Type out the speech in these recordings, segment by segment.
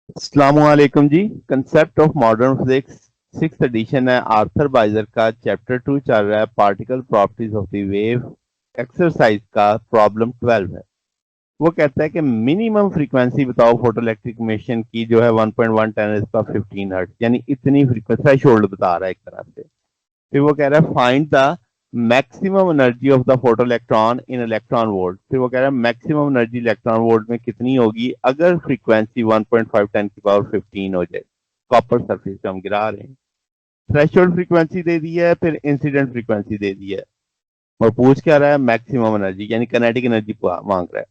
अस्सलामुअलैकुम जी। Concept of modern physics six edition है। आर्थर बाइजर का चैप्टर 2 चल रहा है, particle properties of the wave. Exercise का प्रॉब्लम 12 है। वो कहता है कि मिनिमम फ्रीक्वेंसी बताओ फोटोइलेक्ट्रिक इमिशन की, जो है 1.1 10 15 हर्ट्ज, यानी इतनी फ्रीक्वेंसी थ्रेशोल्ड बता रहा है एक तरह से। फिर वो कह रहा है find the maximum energy of the photo electron in electron volt. फिर वो कह रहा है मैक्सिमम एनर्जी इलेक्ट्रॉन वोल्ट में कितनी होगी अगर फ्रीक्वेंसी 1.5 10 की पावर 15 हो जाए। कॉपर सरफेस पे हम गिरा रहे हैं। थ्रेशोल्ड फ्रीक्वेंसी दे दी है, फिर इंसिडेंट फ्रीक्वेंसी दे दी है, और पूछ क्या रहा है मैक्सिमम एनर्जी, यानी काइनेटिक एनर्जी मांग रहा है।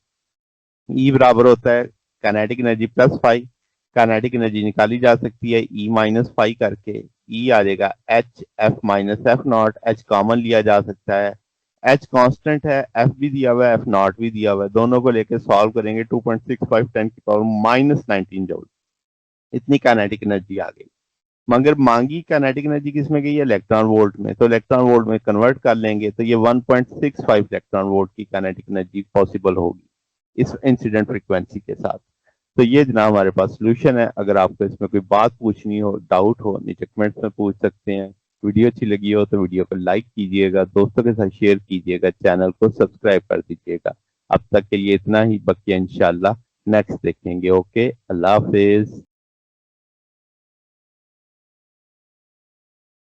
ई बराबर होता है kinetic energy plus five. Kinetic energy निकाली जा सकती है ई माइनस फाइव करके। ई आ जाएगा H F minus F not. H common लिया जा सकता है। एच कांस्टेंट है, एफ भी दिया हुआ है, एफ नॉट भी दिया हुआ है। दोनों को लेकर सॉल्व करेंगे 2.65 10 की पावर माइनस 19 जूल। इतनी काइनेटिक एनर्जी आ गई। मगर मांगी काइनेटिक एनर्जी किस में गई है? इलेक्ट्रॉन वोल्ट में। तो इलेक्ट्रॉन वोल्ट में कन्वर्ट कर लेंगे तो ये 1.65 इलेक्ट्रॉन वोल्ट की काइनेटिक एनर्जी पॉसिबल होगी इस इंसिडेंट फ्रीक्वेंसी के साथ। तो ये जनाब हमारे पास सोल्यूशन है। अगर आपको इसमें कोई बात पूछनी हो, डाउट हो, नीचे कमेंट्स में पूछ सकते हैं। वीडियो अच्छी लगी हो तो वीडियो को लाइक कीजिएगा, दोस्तों के साथ शेयर कीजिएगा, चैनल को सब्सक्राइब कर दीजिएगा। अब तक के लिए इतना ही, बाकी इंशाल्लाह नेक्स्ट देखेंगे। ओके, अल्लाह हाफिज।